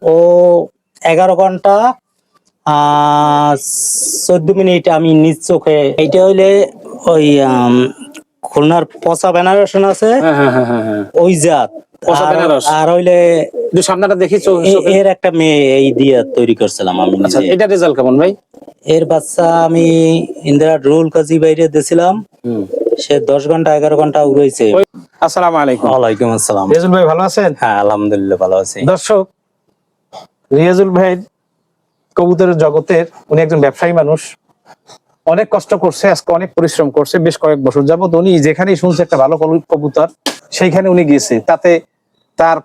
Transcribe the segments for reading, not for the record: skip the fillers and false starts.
ও 11 ঘন্টা 14 মিনিট আমি নিজ চোখে, এইটা হইলে ওই খুলনার পচা বেনারসন আছে, ওই জাত। পচা বেনারস। আর হইলে একটু সামনেটা দেখি এর একটা মেয়ে এই দিয়ে তৈরি করছিলাম আমি আচ্ছা, নিজে। এটা রেজাল্ট কেমন ভাই? এর বাচ্চা আমি ইন্দিরা রুল কাজী বাইরে দিয়েছিলাম, সে 10 ঘন্টা 11 ঘন্টা উড়াইছে। আসসালামু আলাইকুম। ওয়ালাইকুম আসসালাম। রিয়াজুল ভাই ভালো আছেন? হ্যাঁ আলহামদুলিল্লাহ ভালো আছি। দর্শক, রিয়াজুল ভাই কবুতরের জগতের উনি একজন ব্যবসায়ী মানুষ, অনেক কষ্ট করছে, আজকে অনেক পরিশ্রম করছে, বেশ কয়েক বছর যাবত উনি যেখানেই শুনছে একটা ভালো কবুতর সেইখানে উনি গিয়েছে, তাতে তার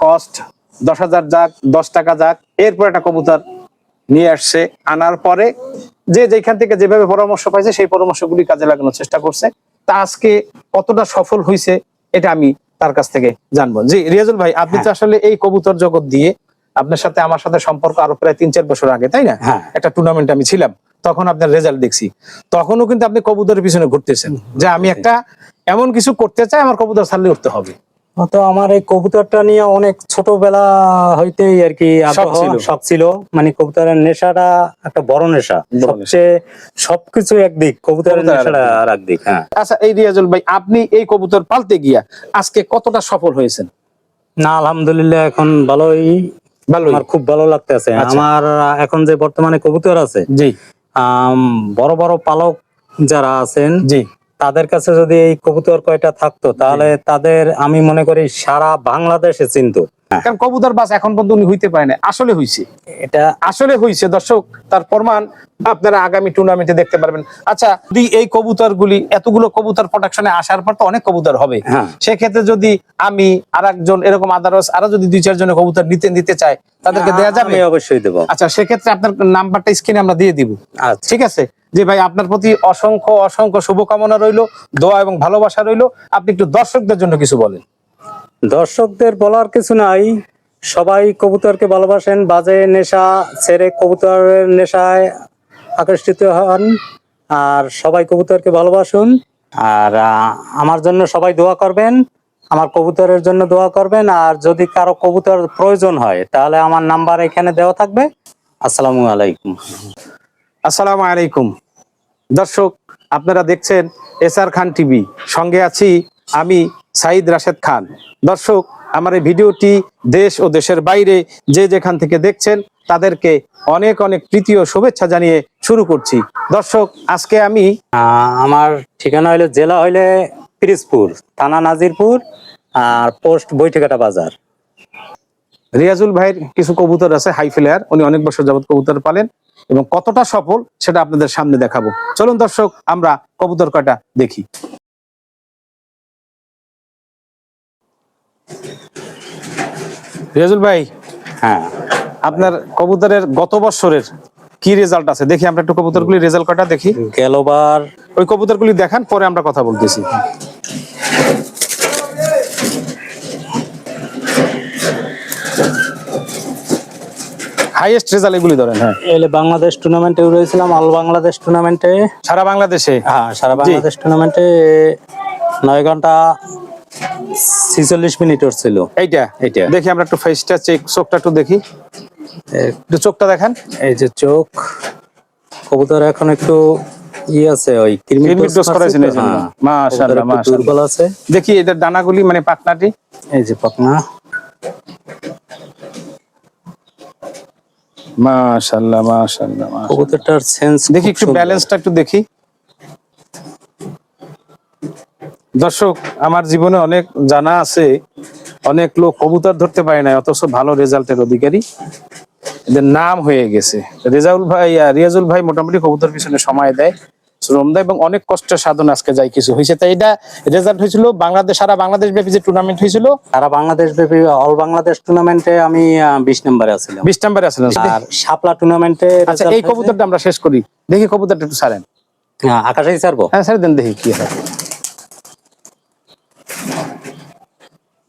কস্ট 10,000 যাক 10 টাকা যাক, এরপর একটা কবুতর নিয়ে আসছে, আনার পরে যে যেখান থেকে যেভাবে পরামর্শ পাইছে সেই পরামর্শগুলি কাজে লাগানোর চেষ্টা করছে। তা আজকে কতটা সফল হয়েছে এটা আমি তার কাছ থেকে জানবো। জি রিয়াজুল ভাই, আপনি তো আসলে এই কবুতর জগৎ দিয়ে আপনার সাথে আমার সাথে সম্পর্ক আরো প্রায় 3-4 বছর আগে, তাই না? একটা টুর্নামেন্টে আমি ছিলাম, তখন আপনার রেজাল্ট দেখছি। তখনও কিন্তু আপনি কবুতরের পিছনে ঘুরতেছেন যে আমি একটা এমন কিছু করতে চাই, আমার কবুতর ছাড়লে উঠতে হবে। তো আমার এই কবুতরটা নিয়ে অনেক ছোটবেলা হইতেই আর কি শখ ছিল। মানে কবুতরের নেশাটা একটা বড় নেশা, সবচেয়ে সবকিছু একদিক, কবুতরের নেশাটা আর একদিক। হ্যাঁ। আচ্ছা এই রিয়াজুল ভাই, আপনি এই কবুতর পালতে গিয়া আজকে কতটা সফল হয়েছেন? না আলহামদুলিল্লাহ এখন ভালোই, আমার খুব ভালো লাগতেছে। আমার এখন যে বর্তমানে কবুতর আছে, জি বড় বড় পালক যারা আছেন, জি, তাদের কাছে যদি এই কবুতর কয়টা থাকতো তাহলে তাদের আমি মনে করি সারা বাংলাদেশে চিনতো। কারণ কবুতর বাস এখন পর্যন্ত উনি হইতে পারে না, আসলে হইছে, এটা আসলে হইছে। দর্শক, তার প্রমাণ আপনারা আগামী টুর্নামেন্টে দেখতে পারবেন। আচ্ছা, যদি এই কবুতর গুলি এতগুলো কবুতর প্রোডাকশনে আসার পর তো অনেক কবুতর হবে, সেক্ষেত্রে যদি আমি আর একজন এরকম আদারস আরো যদি 2-4 জনের কবুতর নিতে চায়, তাদেরকে দেওয়া যাবে? আমি অবশ্যই দেবো। আচ্ছা, সেক্ষেত্রে আপনার নাম্বারটা স্ক্রিনে আমরা দিয়ে দিব, ঠিক আছে? জি ভাই, আপনার প্রতি অসংখ্য অসংখ্য শুভকামনা রইলো, দোয়া এবং ভালোবাসা রইলো। আপনি একটু দর্শকদের জন্য কিছু বলেন। দর্শকদের বলার কিছু নাই, সবাই কবুতরকে ভালোবাসেন, বাজে নেশা ছেড়ে কবুতরের নেশায় আকর্ষিত হন, আর সবাই কবুতরকে ভালোবাসুন। আর আমার জন্য সবাই দোয়া করবেন, আমার কবুতরের জন্য দোয়া করবেন। আর যদি কারো কবুতর প্রয়োজন হয় তাহলে আমার নাম্বার এখানে দেওয়া থাকবে। আসসালামু আলাইকুম। আসসালামু আলাইকুম। দর্শক, আপনারা দেখছেন এসআর খান টিভি, সঙ্গে আছি আমি সাইদ রাশেদ খান। দর্শক, আমার এই ভিডিওটি দেশ ও দেশের বাইরে যে যেখান থেকে দেখছেন তাদেরকে অনেক অনেক প্রীতি ও শুভেচ্ছা জানিয়ে শুরু করছি। দর্শক, আজকে আমি আমার ঠিকানা হইলে, জেলা হইলে পিরিজপুর, থানা নাজিরপুর, আর পোস্ট বৈঠকাটা বাজার। রিয়াজুল ভাইয়ের কিছু কবুতর আছে হাই ফ্লায়ার, উনি অনেক বছর যাবত কবুতর পালেন এবং কতটা সফল সেটা আপনাদের সামনে দেখাবো। চলুন দর্শক, আমরা কবুতর কয়টা দেখি। রিয়াজুল ভাই, হ্যাঁ, আপনার কবুতরের গত বছরের কি রেজাল্ট আছে দেখি, আমরা একটু কবুতরগুলি রেজাল্ট কয়টা দেখি। গেলবার ওই কবুতরগুলি দেখান, পরে আমরা কথা বলতেছি। হাইয়েস্ট রেজাল্ট এগুলি ধরেন। হ্যাঁ, এলে বাংলাদেশ টুর্নামেন্টে উড়েছিলাম, অল বাংলাদেশ টুর্নামেন্টে, সারা বাংলাদেশে। হ্যাঁ সারা বাংলাদেশ টুর্নামেন্টে 9 ঘন্টা 46 মিনিট ছিল। এইটা দেখি আমরা একটু ফেসটা চেক, চোখটা একটু দেখি, একটু চোখটা দেখান। এই যে চোখ, কবুতর এখন একটু আছে, ওই কৃমি ডোজ করাইছেন। মাশাআল্লাহ মাশাআল্লাহ, দুর্বল আছে। দেখি এটার ডানাগুলি, মানে পাখনাটি, এই যে পাখনা, মাশাআল্লাহ মাশাআল্লাহ। কবুতরটার সেন্স দেখি একটু ব্যালেন্সটা একটু দেখি। দর্শক, আমার জীবনে অনেক জানা আছে, অনেক লোক কবুতর ধরতে পারে না, অথচ ভালো রেজাল্টের অধিকারী, এদের নাম হয়ে গেছে। রিয়াজুল ভাই মোটামুটি কবুতর পিছনে সময় দেয়, শ্রম দেয় এবং অনেক কষ্টের সাধনা আজকে যাই কিছু হয়েছে। তাই এটা রেজাল্ট হয়েছিল বাংলাদেশ, সারা বাংলাদেশ ব্যাপী যে টুর্নামেন্ট হয়েছিল, সারা বাংলাদেশ ব্যাপী অল বাংলাদেশ টুর্নামেন্টে আমি 20 নম্বরে আছিলাম। 20 নম্বরে আছিলেন। আর শাপলা টুর্নামেন্টে। আচ্ছা, এই কবুতরটা আমরা শেষ করি, দেখি কবুতরটা একটু ছাড়েন। আকাশেই ছাড়বো? হ্যাঁ ছেড়ে দেন, দেখি কি হয়।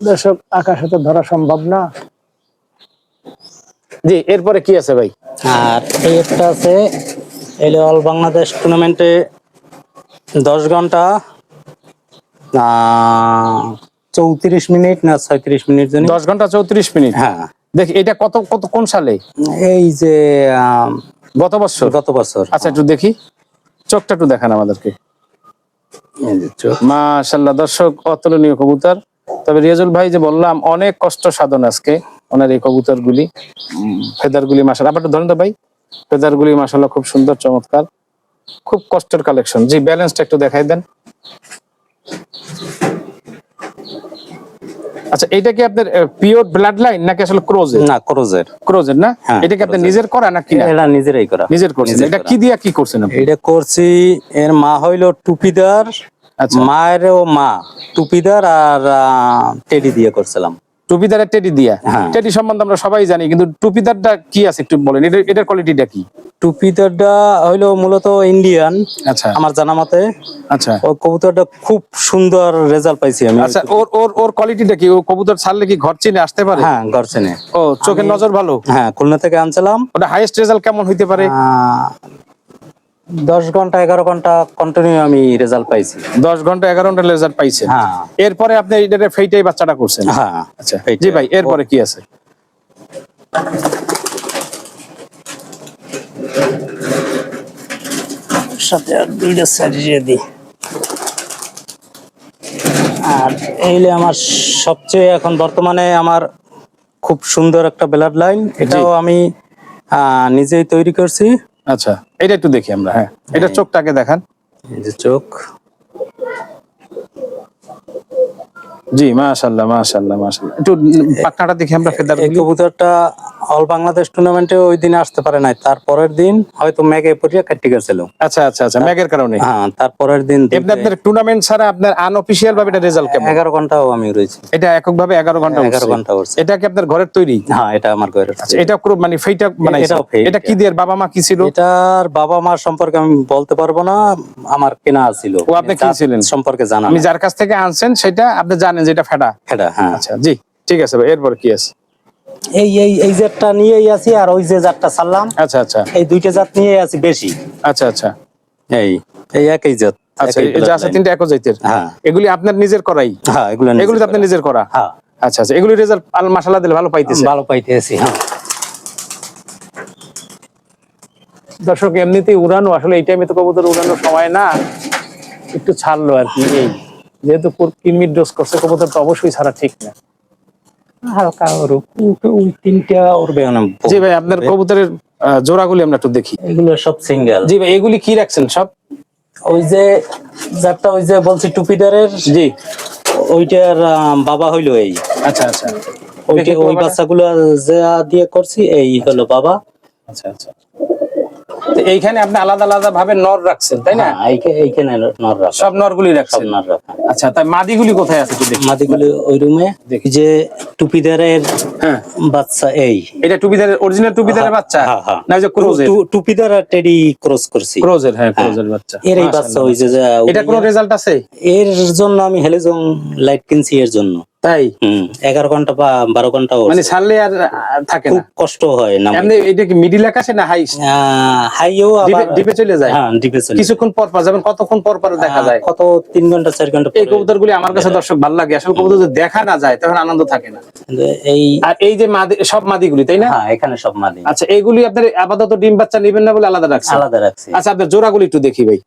দর্শক, আকাশে তো ধরা সম্ভব না। জি, এরপরে কি আছে ভাই? আর এই একটা আছে, এলে অল বাংলাদেশ টুর্নামেন্টে 10 ঘন্টা 34 মিনিট না 36 মিনিট জানি। 10 ঘন্টা 34 মিনিট। হ্যাঁ, দেখি এটা কত কত কোন সালে? এই যে গত বছর। গত বছর। আচ্ছা একটু দেখি, চোখটা একটু দেখান আমাদেরকে। এই যে চোখ। মাশাআল্লাহ দর্শক, অতুলনীয় কবুতর। তবে রিয়াজুল ভাই যে বললাম অনেক কষ্ট সাধন আজকে ওনার এই কবুতর গুলি, ফেদার গুলি মাশাআল্লাহ। আবার একটু ধরেন তো ভাই, ফেদার গুলি মাশাআল্লাহ খুব সুন্দর, চমৎকার, খুব কষ্টের কালেকশন। জি ব্যালেন্সটা একটু দেখাই দেন। আচ্ছা এটা কি আপনার পিওর ব্লাড লাইন নাকি আসলে ক্রোজের? না, ক্রোজের। ক্রোজের না? হ্যাঁ, এটা কি আপনি ক্রোজের। নিজের করা নাকি না? এটা নিজেরাই করা। নিজের করছেন। নিজের এটা করা। কি দিয়া কি করছেন আপনি? এটা করছি, এর মা হইলো টুপিদার, আচ্ছা, মায়েরও মা টুপিদার, আর টেডি দিয়ে করছিলাম। টুপিদারের টেডি দিয়া। হ্যাঁ। টেডি সম্বন্ধে আমরা সবাই জানি, কিন্তু টুপিদারটা কি আছে একটু বলেন, এটার কোয়ালিটিটা কি? টুপিদারটা হইলো মূলত ইন্ডিয়ান, আচ্ছা আমার জানা মতে। আচ্ছা ও কবুতরটা খুব সুন্দর রেজাল্ট পাইছি আমি। আচ্ছা, ওর ওর ওর কোয়ালিটিটা কি? ও কবুতর ছাড়লে কি ঘর চিনে আসতে পারে? হ্যাঁ, গর্জনে। ও চোখের নজর ভালো। হ্যাঁ, খুলনা থেকে আনছিলাম। ওটা হাইয়েস্ট রেজাল্ট কেমন হইতে পারে? 10 ঘন্টা 11 ঘন্টা কন্টিনিউ আমি রেজাল্ট পাইছি। 10 ঘন্টা 11 ঘন্টা রেজাল্ট পাইছে। হ্যাঁ এরপরে আপনি এটারে ফেইটাই বাচ্চাটা করছেন? হ্যাঁ। আচ্ছা এইটা। জি ভাই, এরপরে কি আছে? সাথে আর দুইটা সাজিয়ে দিই। আর এইলে আমার সবচেয়ে এখন বর্তমানে আমার খুব সুন্দর একটা ব্লাড লাইন, এটাও আমি নিজেই তৈরি করছি। আচ্ছা এটা একটু দেখি আমরা। হ্যাঁ, এটা চোখটাকে দেখান। এই যে চোখ। জি মাশাআল্লাহ মাশাআল্লাহ মাশাআল্লাহ। একটু পাখনাটা দেখি আমরা, ফেদার এই কবুতরটা অল বাংলাদেশ টুর্নামেন্টে ওই দিন আসতে পারে নাই, তারপরের দিন হয়তো ম্যাগে পড়িয়া কেটে গেছিল। আচ্ছা আচ্ছা আচ্ছা, ম্যাগের কারণে। হ্যাঁ, তারপরের দিন এমনি আপনার টুর্নামেন্ট ছাড়া আপনার আনঅফিশিয়াল ভাবে এটা রেজাল্ট কেমন? 11 ঘন্টাও আমি রয়েছি। এটা এককভাবে 11 ঘন্টা 11 উঠছে। ঘন্টা উঠছে। এটা কি আপনার ঘরের তৈরি? হ্যাঁ, এটা আমার ঘরের। আচ্ছা এটা মানে ফেইটা বানাইছে? এটাও ফেইট। এটা কি দিয়ে, বাবা মা কি ছিল? এটার বাবা মা সম্পর্কে আমি বলতে পারবো না, আমার কেনা ছিল। ও আপনি কিনছিলেন? সম্পর্কে জানা আমি নাই। যার কাছ থেকে আনছেন সেটা আপনি জানেন যে এটা ফেডা? এটা হ্যাঁ। আচ্ছা জি ঠিক আছে ভাই, এরপর কি আছে? এই জাতটা নিয়েই আছি, আর ওই যে জাতটা ছাড়লাম, আচ্ছা আচ্ছা এই দুইটা জাত নিয়ে আছি বেশি। আচ্ছা আচ্ছা এই এই একই জাত। আচ্ছা, একই এই যে আছে bloodline। তিনটা একই জাতের। হ্যাঁ এগুলি আপনার নিজের করাই? হ্যাঁ, এগুলো এগুলি তো আপনার নিজের করা? হ্যাঁ, আচ্ছা আচ্ছা, এগুলি রেজাল্ট মাশাআল্লাহ দিলে ভালো পাইতেছে? ভালো পাইতেছি। হ্যাঁ দর্শক এমনিতেই উড়ানো, আসলে এই টাইমে তো কবুতর উড়ানোর সময় না, একটু ছাড়লো আর কি। এই যেহেতু কিরমির ডোজ করছে, কবুতর তো অবশ্যই ছাড়া ঠিক না। হালকা তিনটা উড়বে না। জি ভাই, আপনার কবুতরের জোড়াগুলি আমরা একটু দেখি। এগুলো সব সিঙ্গেল। জি ভাই, এগুলি কি রাখছেন সব? ওই যে জাতটা ওই যে বলছি টুপিদারের, জি ওইটার বাবা হইলো এই। আচ্ছা আচ্ছা ওইটা ওই বাচ্চাগুলো যা দিয়ে করছি, এই হলো বাবা। আচ্ছা আচ্ছা, তো এইখানে আপনি আলাদা আলাদা ভাবে নর রাখছেন তাই না? হ্যাঁ, এইখানে নর রাখা। সব নরগুলি সব রাখছেন? নর রাখা। আচ্ছা, তাই মাদিগুলি কোথায় আছে একটু দেখি। মাদিগুলো ওই রুমে। দেখি। যে টুপিদারের হ্যাঁ, বাচ্চা এই। এটা টুপিদারের অরিজিনাল টুপিদারের বাচ্চা হ্যাঁ, হ্যাঁ। না, যে ক্রোজের? টুপিদার আর টেডি ক্রস করছি। ক্রোজের, হ্যাঁ ক্রোজের বাচ্চা। এর এই বাচ্চা ওই যে এটা কোনো রেজাল্ট আছে? এর জন্য আমি হেলেজং লাইট কিনছি এর জন্য। তাই 11 ঘন্টা বা 12 ঘন্টা মানে ছাড়লে আর থাকে খুব না? কষ্ট হয় না। এমনি এটা কি মিডিল আকাশে না হাই? হাইও আবার ডিপে চলে যায়? হ্যাঁ, ডিপে চলে। কিছুক্ষণ পর পর যাবেন, কতক্ষণ পর পর দেখা যায়? কত 3 ঘন্টা 4 ঘন্টা এই কবুতরগুলি আমার কাছে দর্শক ভালো লাগে। আসলে কবুতর যদি দেখা না যায় তখন আনন্দ থাকে না। এই আর এই যে মাদি, সব মাদিগুলি তাই না? হ্যাঁ, এখানে সব মাদি। আচ্ছা, এইগুলি আপনার আপাতত ডিম বাচ্চা নেবেন না বলে আলাদা রাখছেন? আলাদা রাখছি। আচ্ছা, আপনার জোড়াগুলি একটু দেখি ভাই।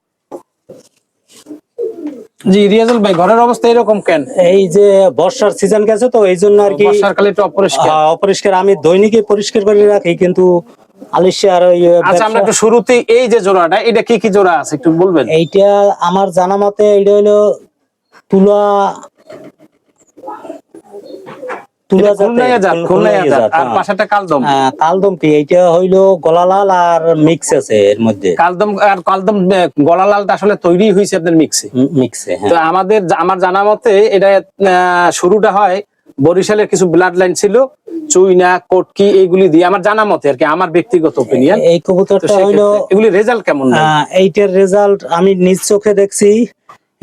জি রিয়াজুল ভাই, ঘরের অবস্থা এরকম কেন? এই যে বর্ষার সিজন গেছে তো এই জন্য আর কি বর্ষাকালে একটু অপরিষ্কার। অপরিষ্কার। আমি দৈনিকই পরিষ্কার করে রাখি, কিন্তু আলিশে আর ওই আচ্ছা, আমরা একটু শুরুতেই এই যে জোড়াটা, এটা কি কি জোড়া আছে একটু বলবেন? এইটা আমার জানা মতে এইটা হলো তুলা তুলা খুলনাইয়া জাত, খুলনাইয়া জাত। আর পাশেরটা কালদম। কালদম কি এইটা হইলো গলালাল আর মিক্স আছে এর মধ্যে। কালদম আর কালদম গলা লালটা আসলে তৈরি হয়েছে আপনার মিক্সে। মিক্সে তো আমার জানা মতে এটা শুরুটা হয় বরিশালের কিছু ব্লাড লাইন ছিল, চুইনা কটকি এইগুলি দিয়ে, আমার জানা মতে আর কি, আমার ব্যক্তিগত ওপিনিয়ন। এই কবুতরটা হইলো এগুলি রেজাল্ট কেমন? এইটার রেজাল্ট আমি নিজ চোখে দেখছি।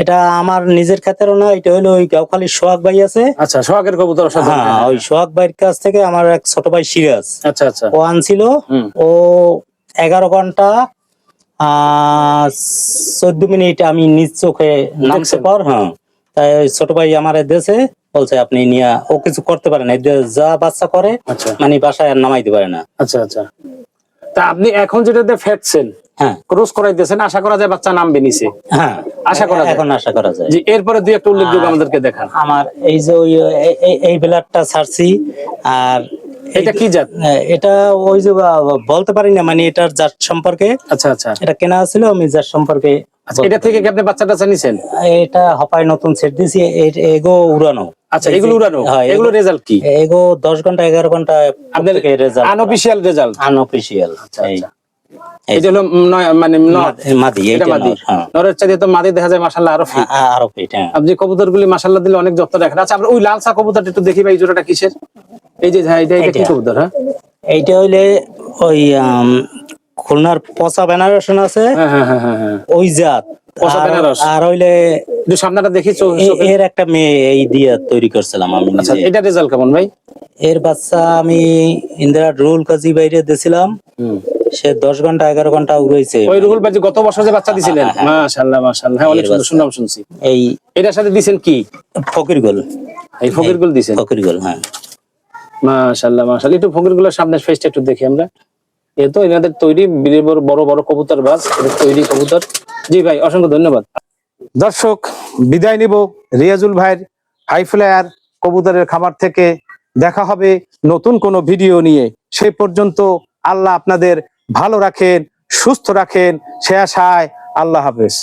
এটা আমার নিজের ক্ষেত্রেও না, এটা হলো ওই গাওখালি সোহাগ ভাই আছে। আচ্ছা, সোহাগের কবুতর। হ্যাঁ, ওই সোহাগ ভাইয়ের কাছ থেকে আমার এক ছোট ভাই সিরাজ আচ্ছা আচ্ছা, ও আনছিল। ও 11 ঘন্টা 14 মিনিট আমি নিজ চোখে নামছে পর। হ্যাঁ, তাই ওই ছোট ভাই আমার দেশে বলছে আপনি নিয়ে ও কিছু করতে পারে না, এই যে যা বাচ্চা করে আচ্ছা মানে বাসায় আর নামাইতে পারে না। আচ্ছা আচ্ছা। তা আপনি এখন যেটাতে ফেটছেন, হ্যাঁ ক্রস করাইতেছেন, আশা করা যায় বাচ্চা নামবে নিচে। হ্যাঁ আশা করা যায়। এখন আশা করা যায়। জি, এরপরে দুই একটা উল্লেখযোগ্য আমাদেরকে দেখান। আমার এই যে ওই এই ব্লাডটা ছাড়ছি। আর এটা কি জাত? এটা ওই যে বলতে পারি না, মানে এটার জাত সম্পর্কে, আচ্ছা আচ্ছা এটা কেনা ছিল, আমি জাত সম্পর্কে আচ্ছা। এটা থেকে কি আপনি বাচ্চা টাচ্চা নিছেন? এটা হপায় নতুন সেট দিছি, এগো উড়ানো। আচ্ছা, এই যে- এগুলো উড়ানো, হ্যাঁ, এগুলো রেজাল্ট কি? এগো 10 ঘন্টা 11 ঘন্টা আপনাদের রেজাল্ট, আনঅফিশিয়াল রেজাল্ট। আনঅফিশিয়াল। এটা হলো মানে মাদি, এটা এইটা মাদি। নর, হ্যাঁ। নরের চাইতে তো মাদি দেখা যায় মাশাআল্লাহ আরো ফিট। আরো ফিট, হ্যাঁ। আপনি কবুতরগুলি মাশাআল্লাহ দিলে অনেক যত্ন রাখেন। আচ্ছা, আমরা ওই লালসা কবুতরটা একটু দেখি ভাই, এই জোড়াটা কিসের? এই যে হ্যাঁ, এটা কি এটা। কবুতর? হ্যাঁ এইটা হইলে ওই খুলনার পচা বেনারস আছে, হ্যাঁ হ্যাঁ হ্যাঁ হ্যাঁ। ওই জাত। পচা বেনারস। আর হইলে একটু সামনেটা দেখি এর একটা মেয়ে এই দিয়ে তৈরি করছিলাম আমি আচ্ছা, নিজে। এটা রেজাল্ট কেমন ভাই? এর বাচ্চা আমি ইন্দিরা রুল কাজী বাইরে দিয়েছিলাম, সে 10 ঘন্টা 11 ঘন্টা উড়াইছে। ওই রুহুল ভাই যে গত বছর যে বাচ্চা দিছিলেন, মাশাআল্লাহ মাশাআল্লাহ, হ্যাঁ অনেক সুন্দর, সুনাম শুনছি। এই এটার সাথে দিছেন কি? ফকিরগুল, এই ফকিরগুল দিছেন? ফকিরগুল, হ্যাঁ। মাশাআল্লাহ মাশাআল্লাহ। একটু ফকিরগুলোর সামনে ফেসটা একটু দেখি আমরা। এ তো এনাদের তৈরি বড় বড় কবুতর বাস, এদের তৈরি কবুতর। জি ভাই, অসংখ্য ধন্যবাদ। দর্শক, বিদায় নিব রিয়াজুল ভাইয়ের হাই ফ্লায়ার কবুতরের খামার থেকে। দেখা হবে নতুন কোনো ভিডিও নিয়ে। সেই পর্যন্ত আল্লাহ আপনাদের ভালো রাখেন, সুস্থ রাখেন, সে আশায় আল্লাহ হাফেজ।